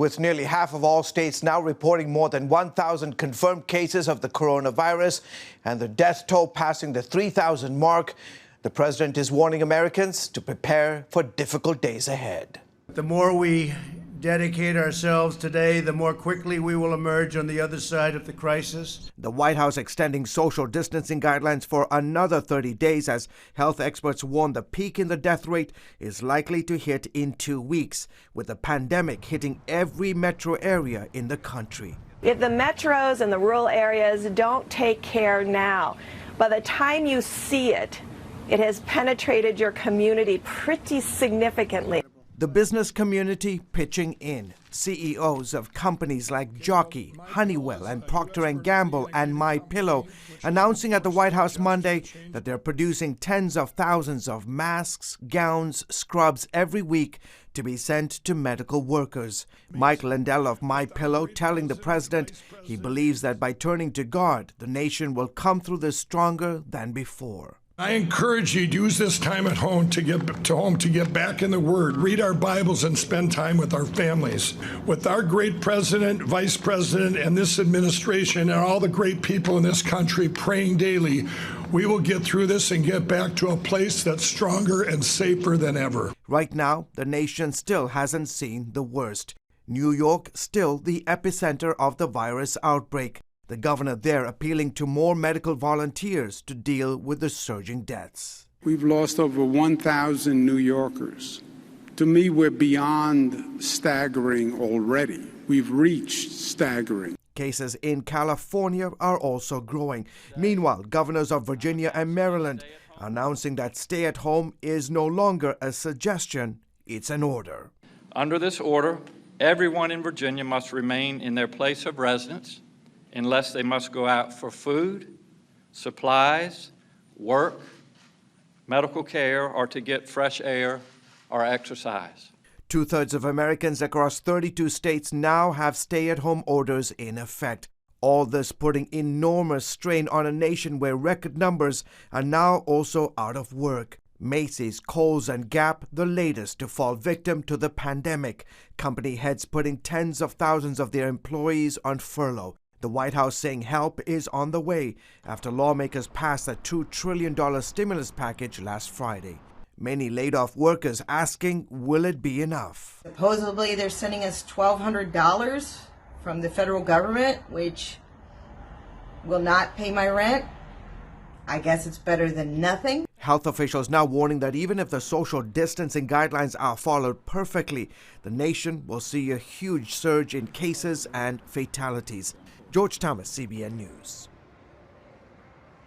With nearly half of all states now reporting more than 1,000 confirmed cases of the coronavirus and the death toll passing the 3,000 mark, the president is warning Americans to prepare for difficult days ahead. The more we dedicate ourselves today, the more quickly we will emerge on the other side of the crisis. The White House extending social distancing guidelines for another 30 days as health experts warn the peak in the death rate is likely to hit in 2 weeks, with the pandemic hitting every metro area in the country. If the metros and the rural areas don't take care now, by the time you see it, it has penetrated your community pretty significantly. The business community pitching in. CEOs of companies like Jockey, Honeywell, and Procter & Gamble and MyPillow announcing at the White House Monday that they're producing tens of thousands of masks, gowns, scrubs every week to be sent to medical workers. Mike Lindell of MyPillow telling the president he believes that by turning to God, the nation will come through this stronger than before. I encourage you to use this time at home to get back in the Word, read our Bibles, and spend time with our families. With our great president, vice president, and this administration, and all the great people in this country praying daily, we will get through this and get back to a place that's stronger and safer than ever. Right now, the nation still hasn't seen the worst. New York still the epicenter of the virus outbreak. The governor there appealing to more medical volunteers to deal with the surging deaths. We've lost over 1,000 New Yorkers. To me, we're beyond staggering already. We've reached staggering. Cases in California are also growing. Meanwhile, governors of Virginia and Maryland announcing that stay at home is no longer a suggestion, it's an order. Under this order, everyone in Virginia must remain in their place of residence unless they must go out for food, supplies, work, medical care, or to get fresh air or exercise. 2/3 of Americans across 32 states now have stay-at-home orders in effect. All this putting enormous strain on a nation where record numbers are now also out of work. Macy's, Kohl's, and Gap, the latest to fall victim to the pandemic. Company heads putting tens of thousands of their employees on furlough. The White House saying help is on the way after lawmakers passed a $2 trillion stimulus package last Friday. Many laid-off workers asking, will it be enough? Supposedly they're sending us $1,200 from the federal government, which will not pay my rent. I guess it's better than nothing. Health officials now warning that even if the social distancing guidelines are followed perfectly, the nation will see a huge surge in cases and fatalities. George Thomas, CBN News.